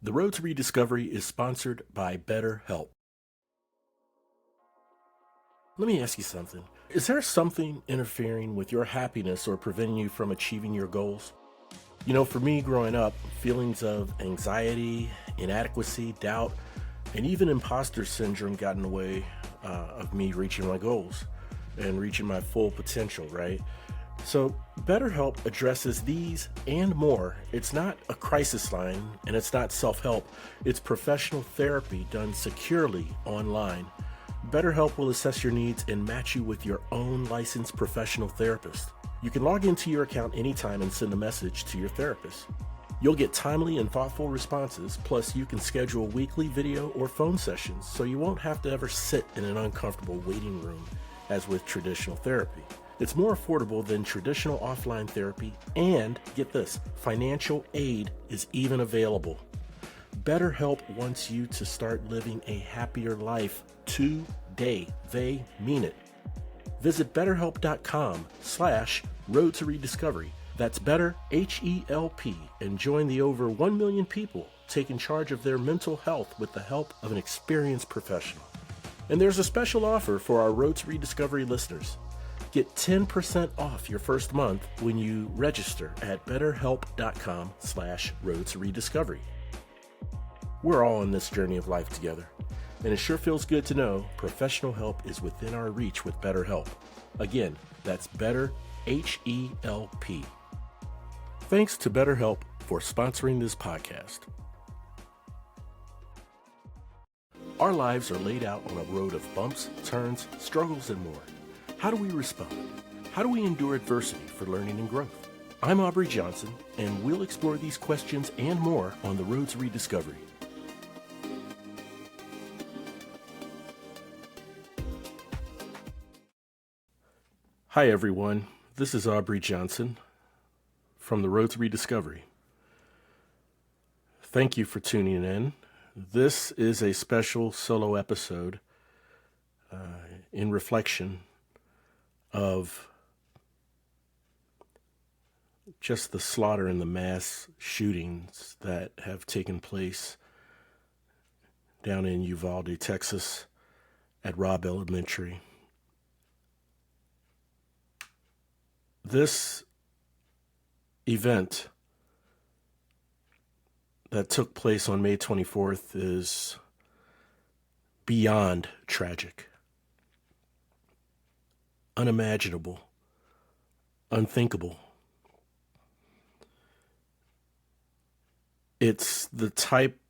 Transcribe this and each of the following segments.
The Road to Rediscovery is sponsored by BetterHelp. Let me ask you something. Is there something interfering with your happiness or preventing you from achieving your goals? For me growing up, feelings of anxiety, inadequacy, doubt, and even imposter syndrome got in the way of me reaching my goals and reaching my full potential, right? So, BetterHelp addresses these and more. It's not a crisis line and it's not self-help. It's professional therapy done securely online. BetterHelp will assess your needs and match you with your own licensed professional therapist. You can log into your account anytime and send a message to your therapist. You'll get timely and thoughtful responses, plus you can schedule weekly video or phone sessions so you won't have to ever sit in an uncomfortable waiting room as with traditional therapy. It's more affordable than traditional offline therapy, and get this, financial aid is even available. BetterHelp wants you to start living a happier life today. They mean it. Visit betterhelp.com/road to rediscovery. That's better, H-E-L-P, and join the over 1 million people taking charge of their mental health with the help of an experienced professional. And there's a special offer for our Road to Rediscovery listeners. Get 10% off your first month when you register at betterhelp.com/road to rediscovery. We're all on this journey of life together, and it sure feels good to know professional help is within our reach with BetterHelp. Again, that's better, H-E-L-P. Thanks to BetterHelp for sponsoring this podcast. Our lives are laid out on a road of bumps, turns, struggles, and more. How do we respond? How do we endure adversity for learning and growth? I'm Aubrey Johnson, and we'll explore these questions and more on the Road to Rediscovery. Hi, everyone. This is Aubrey Johnson from the Road to Rediscovery. Thank you for tuning in. This is a special solo episode in reflection of just the slaughter and the mass shootings that have taken place down in Uvalde, Texas, at Robb Elementary. This event that took place on May 24th is beyond tragic, unimaginable, unthinkable. It's the type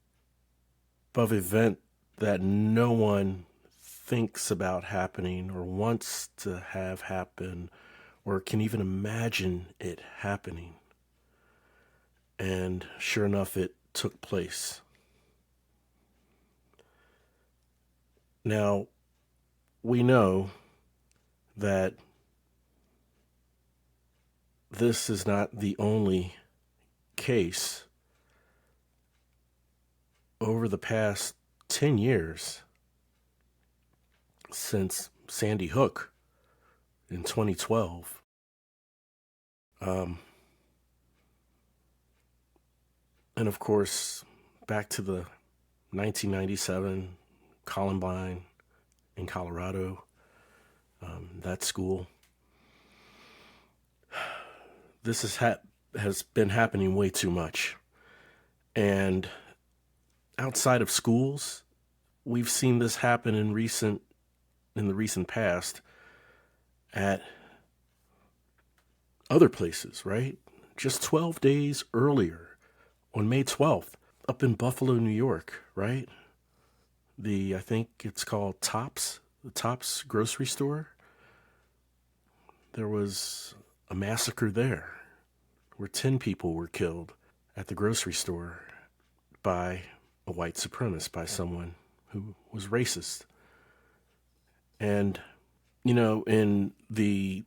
of event that no one thinks about happening or wants to have happen or can even imagine it happening. And sure enough, it took place. Now, we know that this is not the only case. Over the past 10 years, since Sandy Hook in 2012, and of course, back to the 1997 Columbine in Colorado, that school. This has been happening way too much. And outside of schools, we've seen this happen in the recent past at other places, right? Just 12 days earlier, on May 12th, up in Buffalo, New York, right? I think it's called Tops, the Tops grocery store. There was a massacre there where 10 people were killed at the grocery store by a white supremacist, by someone who was racist. And, in the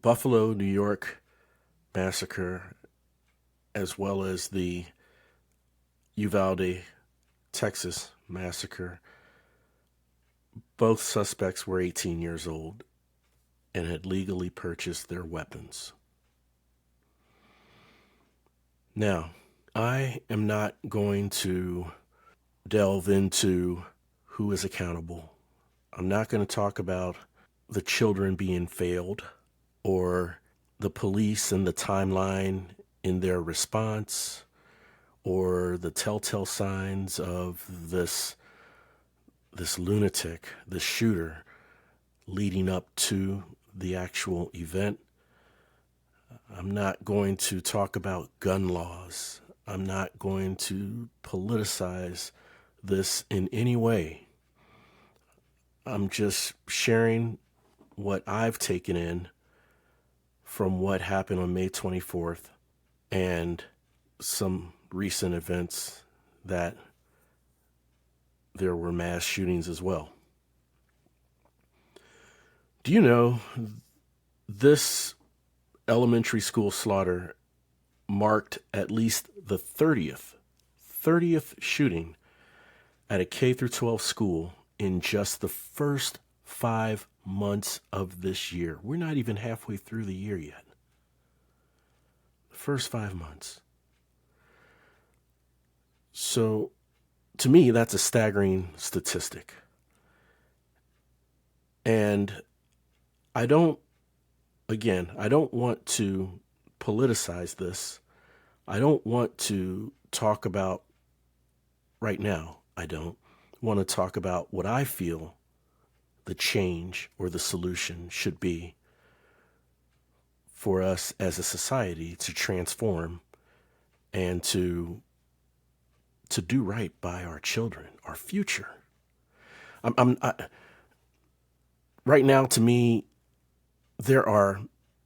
Buffalo, New York massacre, as well as the Uvalde, Texas massacre, both suspects were 18 years old and had legally purchased their weapons. Now, I am not going to delve into who is accountable. I'm not going to talk about the children being failed or the police and the timeline in their response or the telltale signs of this lunatic, this shooter leading up to the actual event. I'm not going to talk about gun laws. I'm not going to politicize this in any way. I'm just sharing what I've taken in from what happened on May 24th and some recent events that there were mass shootings as well. Do you know this elementary school slaughter marked at least the 30th shooting at a K through 12 school in just the first 5 months of this year? We're not even halfway through the year yet. The first 5 months. So, to me, that's a staggering statistic. And I don't want to politicize this. I don't want to talk about, right now, I don't want to talk about what I feel the change or the solution should be for us as a society to transform and to do right by our children, our future. Right now, to me, there are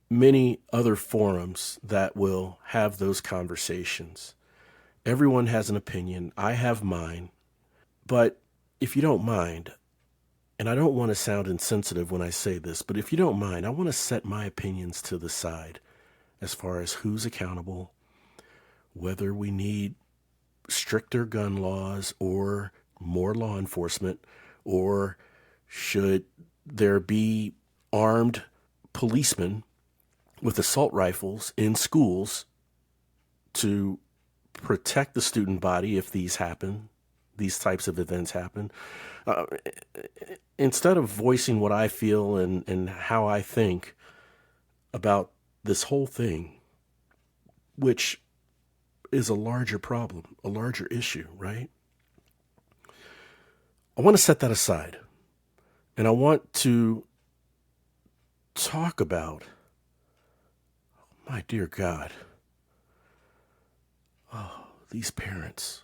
many other forums that will have those conversations. Everyone has an opinion. I have mine. But if you don't mind, and I don't want to sound insensitive when I say this, but if you don't mind, I want to set my opinions to the side as far as who's accountable, whether we need stricter gun laws or more law enforcement, or should there be armed policemen with assault rifles in schools to protect the student body if these types of events happen. Instead of voicing what I feel and how I think about this whole thing, which is a larger problem, a larger issue, right? I want to set that aside. And I want to talk about, my dear God, these parents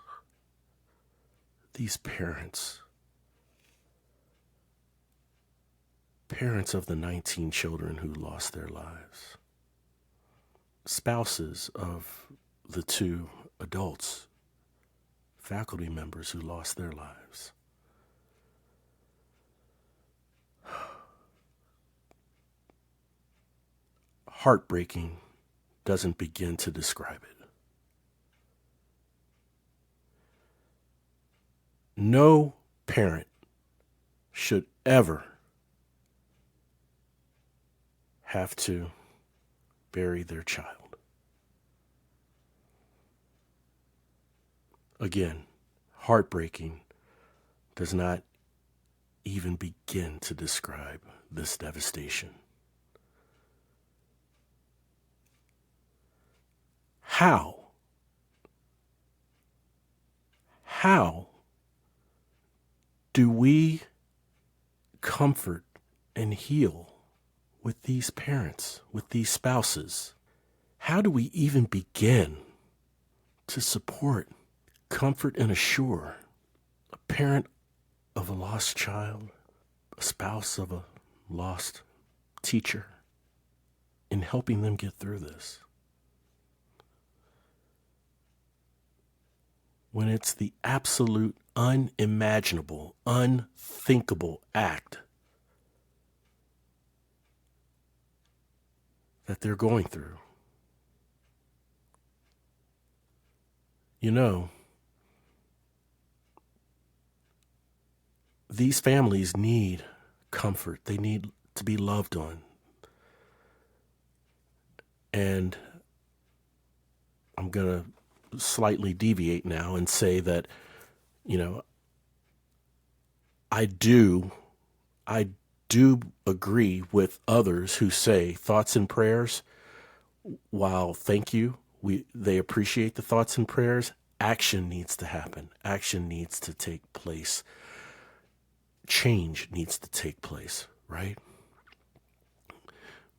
of the 19 children who lost their lives, spouses of the 2 adults, faculty members who lost their lives. Heartbreaking doesn't begin to describe it. No parent should ever have to bury their child. Again, heartbreaking does not even begin to describe this devastation. How do we comfort and heal with these parents, with these spouses? How do we even begin to support, comfort, and assure a parent of a lost child, a spouse of a lost teacher, in helping them get through this? When it's the absolute unimaginable, unthinkable act that they're going through. You know, these families need comfort. They need to be loved on. And I'm going to slightly deviate now and say that, you know, I do I do agree with others who say thoughts and prayers. While thank you, they appreciate the thoughts and prayers. Action needs to happen. Action needs to take place. Change needs to take place, right?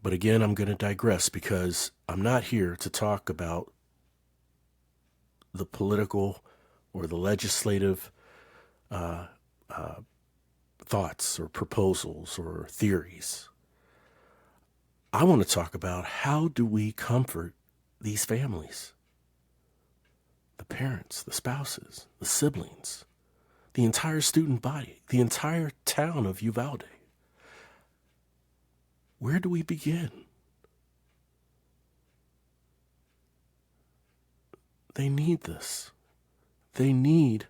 But again, I'm going to digress because I'm not here to talk about the political or the legislative thoughts or proposals or theories. I want to talk about how do we comfort these families, the parents, the spouses, the siblings, the entire student body, the entire town of Uvalde. Where do we begin? They need this. They need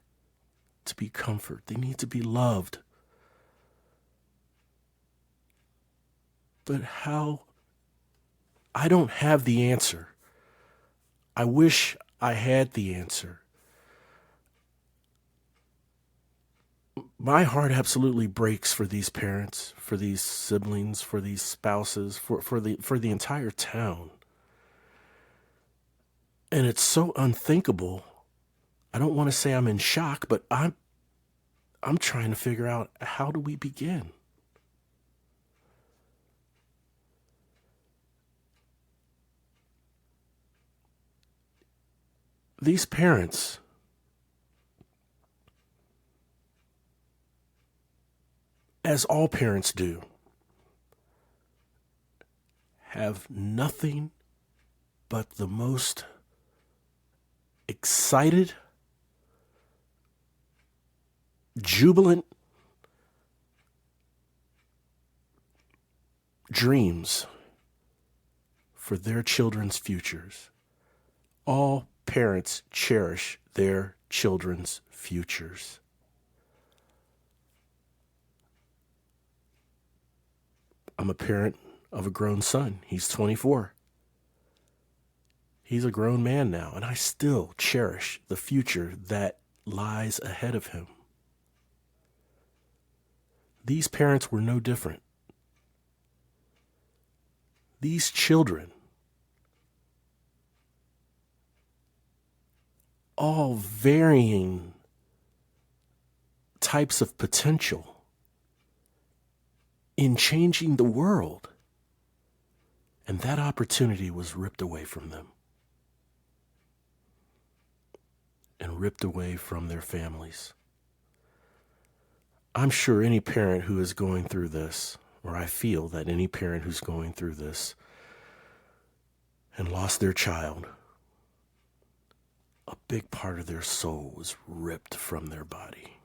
to be comforted. They need to be loved. But how? I don't have the answer. I wish I had the answer. My heart absolutely breaks for these parents, for these siblings, for these spouses, for the entire town. And it's so unthinkable. I don't want to say I'm in shock, but I'm trying to figure out, how do we begin? These parents, as all parents do, have nothing but the most excited, jubilant dreams for their children's futures. All parents cherish their children's futures. I'm a parent of a grown son. He's 24. He's a grown man now, and I still cherish the future that lies ahead of him. These parents were no different. These children, all varying types of potential in changing the world, and that opportunity was ripped away from them and ripped away from their families. I'm sure any parent who is going through this, or I feel that any parent who's going through this and lost their child, a big part of their soul was ripped from their body.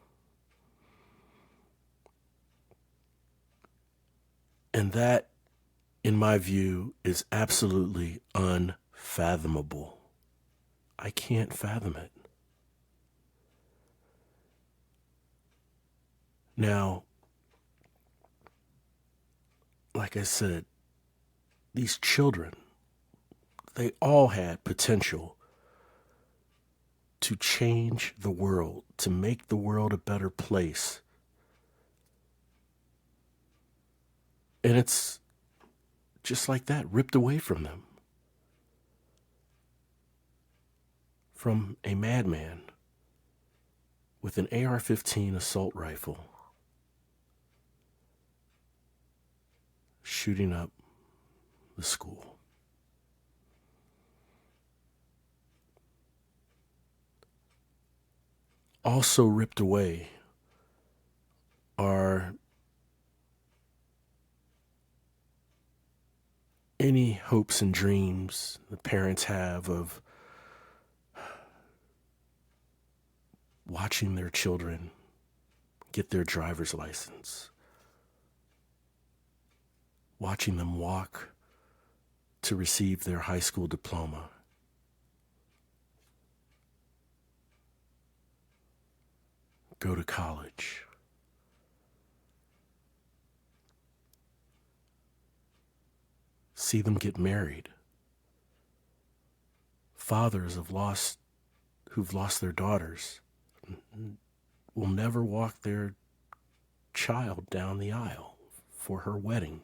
And that, in my view, is absolutely unfathomable. I can't fathom it. Now, like I said, these children, they all had potential to change the world, to make the world a better place. And it's just like that, ripped away from them. From a madman with an AR-15 assault rifle shooting up the school. Also ripped away are any hopes and dreams the parents have of watching their children get their driver's license, watching them walk to receive their high school diploma, go to college, see them get married. Fathers of lost who've lost their daughters will never walk their child down the aisle for her wedding.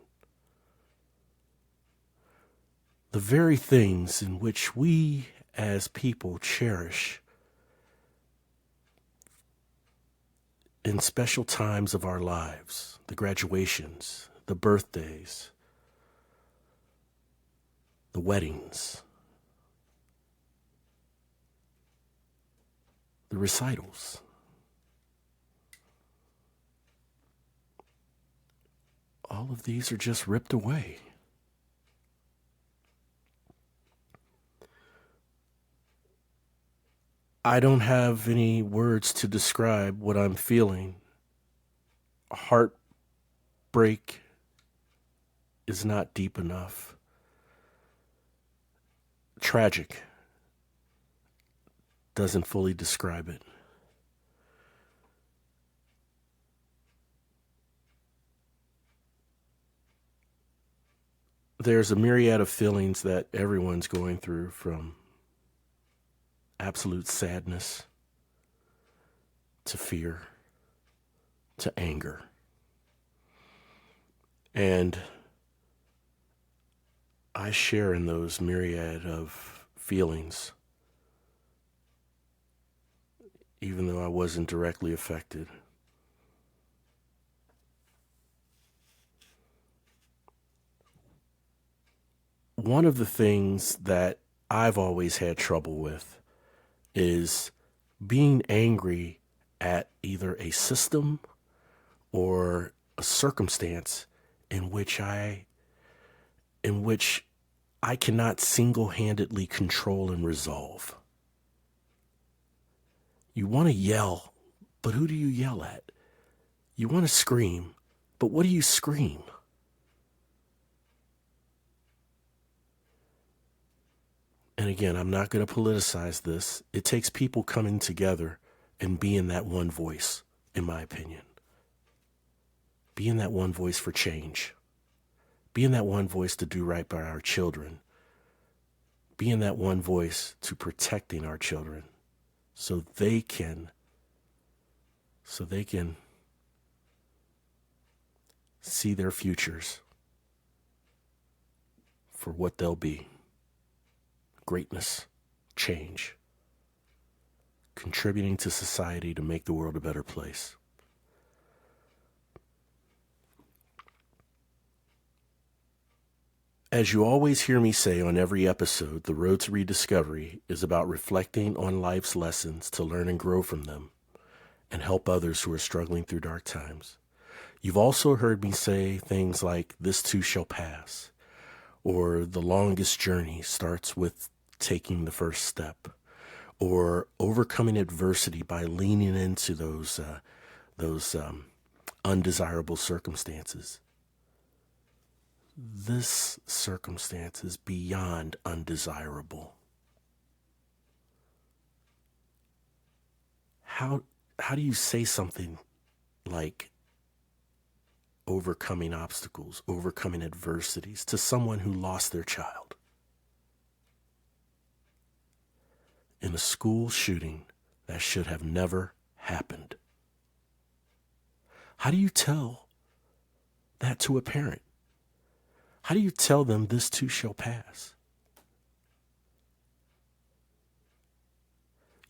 The very things in which we as people cherish in special times of our lives, the graduations, the birthdays, the weddings, the recitals. All of these are just ripped away. I don't have any words to describe what I'm feeling. Heartbreak is not deep enough. Tragic doesn't fully describe it. There's a myriad of feelings that everyone's going through, from absolute sadness to fear to anger. And I share in those myriad of feelings, even though I wasn't directly affected. One of the things that I've always had trouble with is being angry at either a system or a circumstance in which I cannot single-handedly control and resolve. You want to yell, but who do you yell at? You want to scream, but what do you scream? And again, I'm not going to politicize this. It takes people coming together and being that one voice, in my opinion. Being that one voice for change. Being that one voice to do right by our children. Being that one voice to protecting our children so they can see their futures for what they'll be. Greatness, change, contributing to society to make the world a better place. As you always hear me say on every episode, the road to rediscovery is about reflecting on life's lessons to learn and grow from them and help others who are struggling through dark times. You've also heard me say things like, "This too shall pass," or "The longest journey starts with taking the first step," or "Overcoming adversity by leaning into those undesirable circumstances." This circumstance is beyond undesirable. How do you say something like overcoming obstacles, overcoming adversities to someone who lost their child in a school shooting that should have never happened? How do you tell that to a parent? How do you tell them this too shall pass?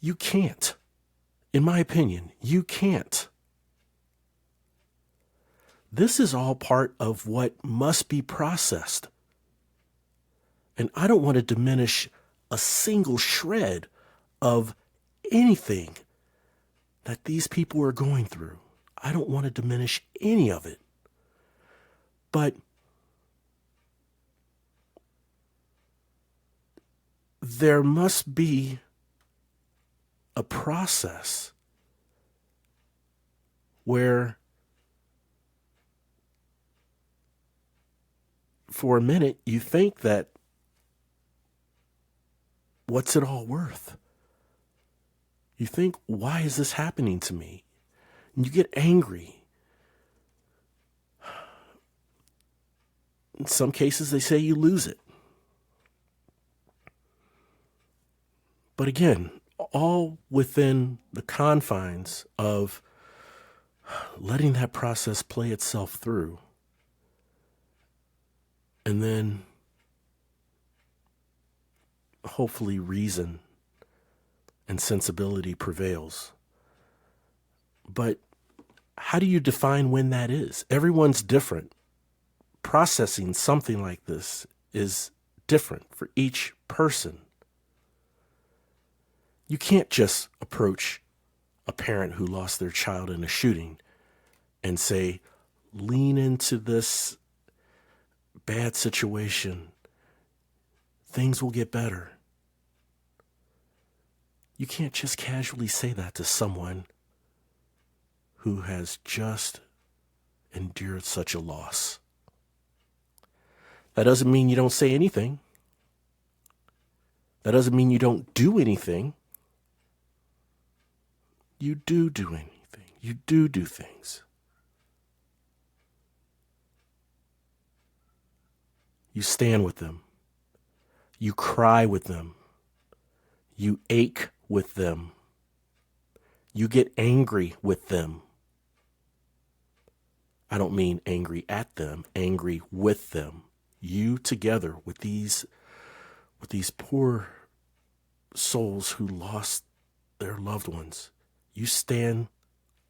You can't. In my opinion, you can't. This is all part of what must be processed. And I don't want to diminish a single shred of anything that these people are going through. I don't want to diminish any of it. But there must be a process where for a minute you think that, what's it all worth? You think, why is this happening to me? And you get angry. In some cases, they say you lose it. But again, all within the confines of letting that process play itself through. And then hopefully reason and sensibility prevails. But how do you define when that is? Everyone's different. Processing something like this is different for each person. You can't just approach a parent who lost their child in a shooting and say, lean into this bad situation. Things will get better. You can't just casually say that to someone who has just endured such a loss. That doesn't mean you don't say anything. That doesn't mean you don't do anything. You do anything. You do things. You stand with them. You cry with them. You ache with them. You get angry with them. I don't mean angry at them, angry with them. You together with these poor souls who lost their loved ones. You stand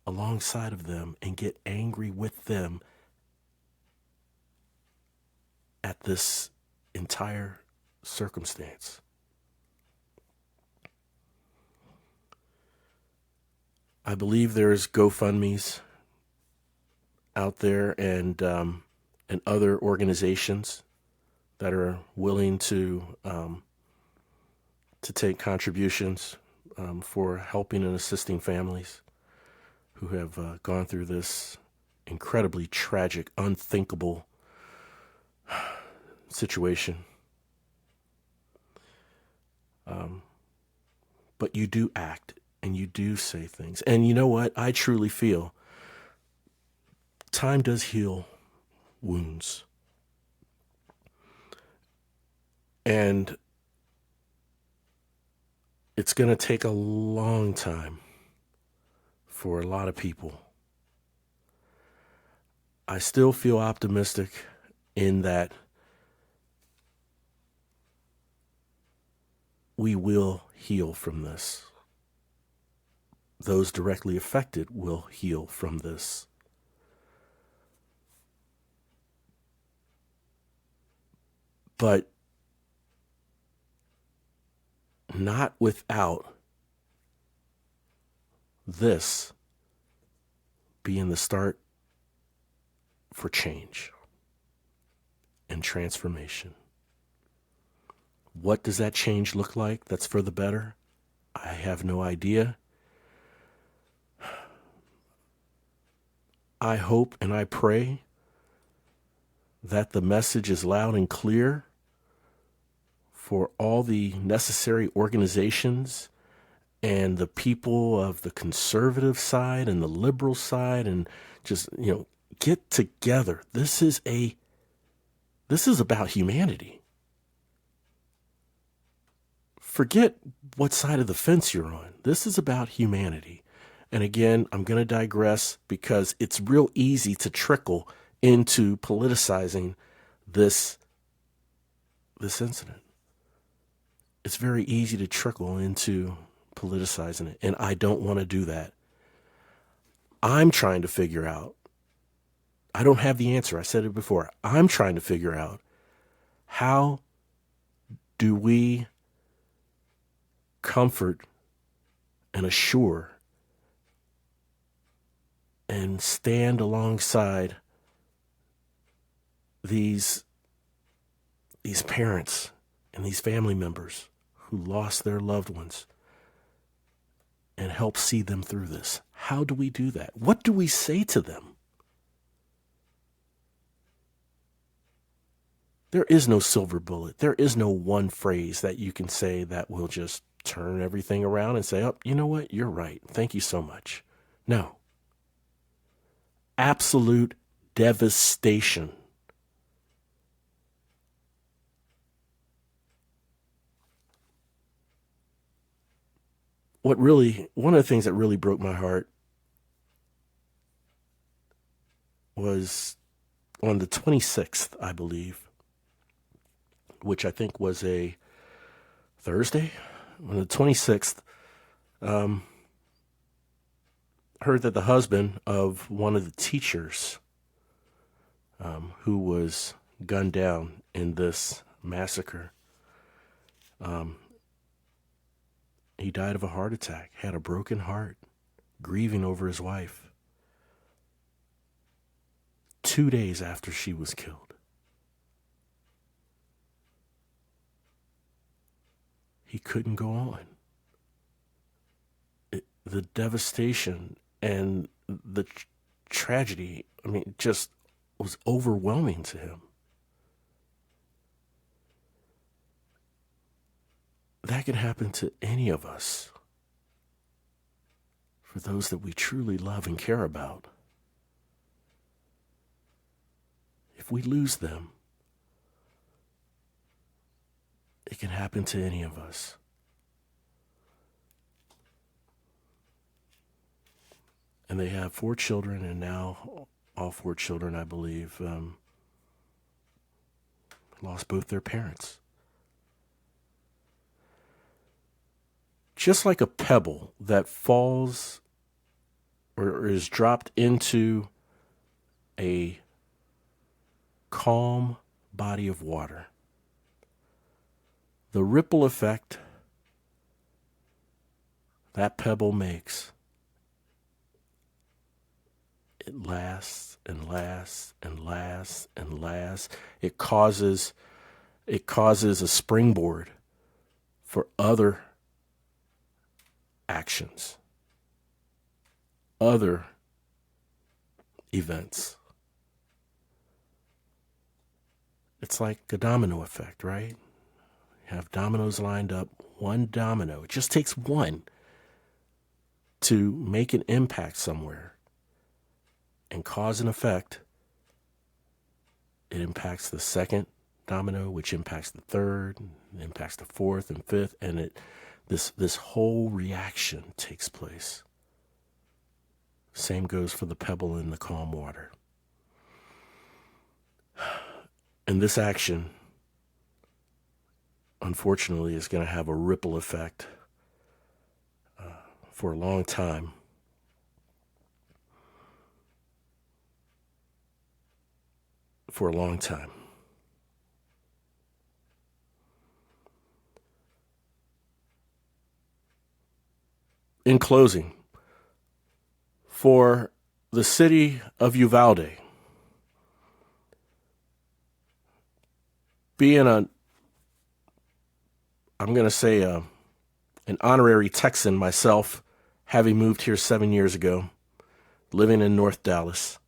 alongside of them and get angry with them at this entire circumstance. I believe there's GoFundMes out there and other organizations that are willing to take contributions for helping and assisting families who have gone through this incredibly tragic, unthinkable situation. But you do act and you do say things. And you know what? I truly feel time does heal wounds. And it's going to take a long time for a lot of people. I still feel optimistic in that we will heal from this. Those directly affected will heal from this. But not without this being the start for change and transformation. What does that change look like that's for the better? I have no idea. I hope and I pray that the message is loud and clear for all the necessary organizations and the people of the conservative side and the liberal side, and just, get together. This is about humanity. Forget what side of the fence you're on. This is about humanity. And again, I'm going to digress because it's real easy to trickle into politicizing this incident. It's very easy to trickle into politicizing it, and I don't want to do that. I'm trying to figure out, I don't have the answer. I said it before. I'm trying to figure out, how do we comfort and assure and stand alongside these parents and these family members who lost their loved ones and help see them through this? How do we do that? What do we say to them? There is no silver bullet. There is no one phrase that you can say that will just turn everything around and say, oh, you know what? You're right. Thank you so much. No. Absolute devastation. one of the things that really broke my heart was on the 26th, I believe, which I think was a Thursday. On the 26th, heard that the husband of one of the teachers who was gunned down in this massacre, he died of a heart attack, had a broken heart, grieving over his wife 2 days after she was killed. He couldn't go on. The devastation and the tragedy, I mean, just was overwhelming to him. That could happen to any of us, for those that we truly love and care about. If we lose them, it can happen to any of us. And they have 4 children, and now all 4 children, I believe, lost both their parents. Just like a pebble that falls or is dropped into a calm body of water, the ripple effect that pebble makes, it lasts and lasts and lasts and lasts. It causes a springboard for other actions, other events. It's like a domino effect, right? You have dominoes lined up, one domino. It just takes one to make an impact somewhere and cause an effect. It impacts the second domino, which impacts the third, impacts the fourth and fifth, and this whole reaction takes place. Same goes for the pebble in the calm water. And this action, unfortunately, is going to have a ripple effect for a long time. For a long time. In closing, for the city of Uvalde, being I'm going to say an honorary Texan myself, having moved here 7 years ago, living in North Dallas,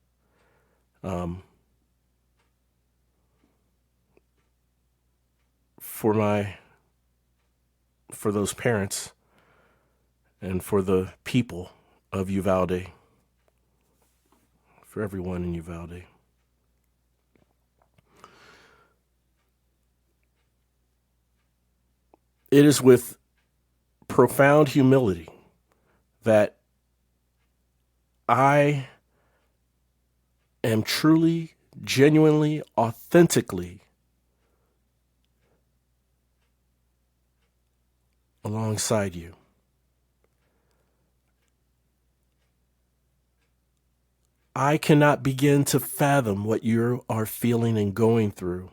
for those parents and for the people of Uvalde, for everyone in Uvalde. It is with profound humility that I am truly, genuinely, authentically alongside you. I cannot begin to fathom what you are feeling and going through,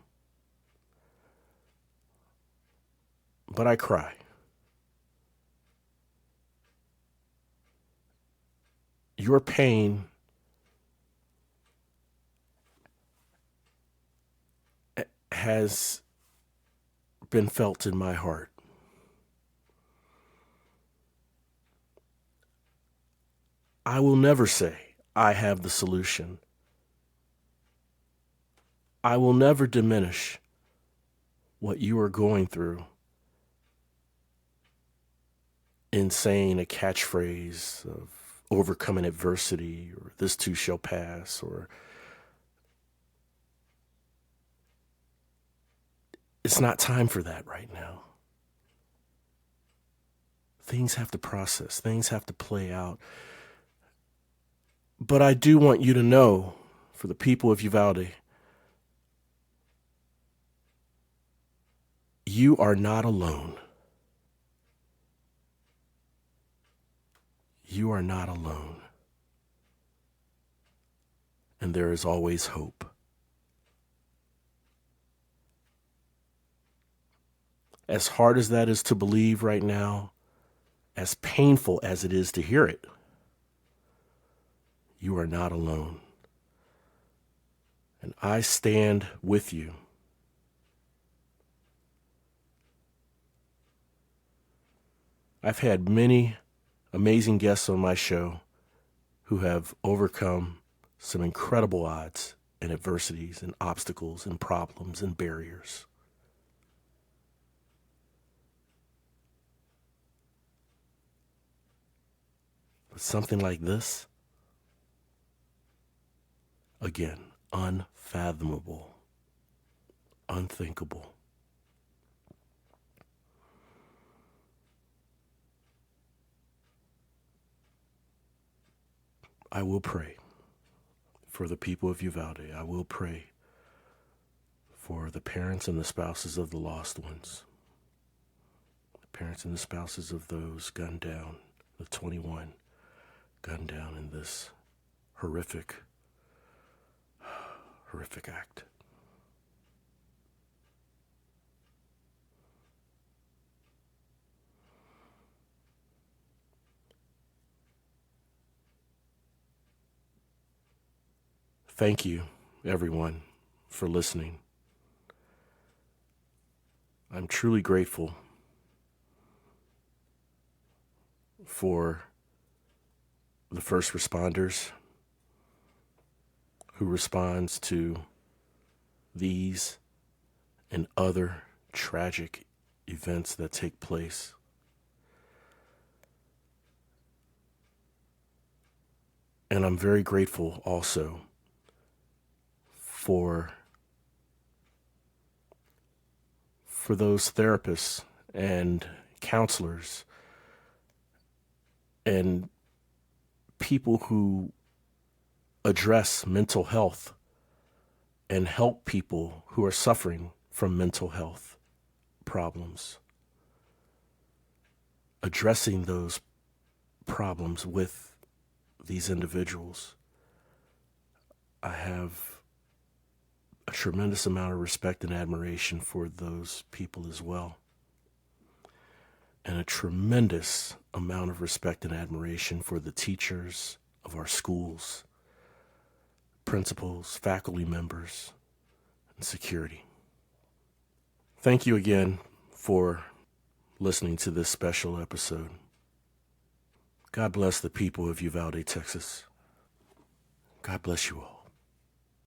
but I cry. Your pain has been felt in my heart. I will never say I have the solution. I will never diminish what you are going through in saying a catchphrase of overcoming adversity, or this too shall pass, or it's not time for that right now. Things have to process. Things have to play out. But I do want you to know, for the people of Uvalde, you are not alone. You are not alone. And there is always hope. As hard as that is to believe right now, as painful as it is to hear it, you are not alone. And I stand with you. I've had many amazing guests on my show who have overcome some incredible odds and adversities and obstacles and problems and barriers. But something like this, again, unfathomable, unthinkable. I will pray for the people of Uvalde. I will pray for the parents and the spouses of the lost ones, the parents and the spouses of those gunned down, the 21 gunned down in this horrific act. Thank you, everyone, for listening. I'm truly grateful for the first responders who responds to these and other tragic events that take place. And I'm very grateful also for those therapists and counselors and people who address mental health and help people who are suffering from mental health problems. Addressing those problems with these individuals. I have a tremendous amount of respect and admiration for those people as well. And a tremendous amount of respect and admiration for the teachers of our schools, principals, faculty members, and security. Thank you again for listening to this special episode. God bless the people of Uvalde, Texas. God bless you all.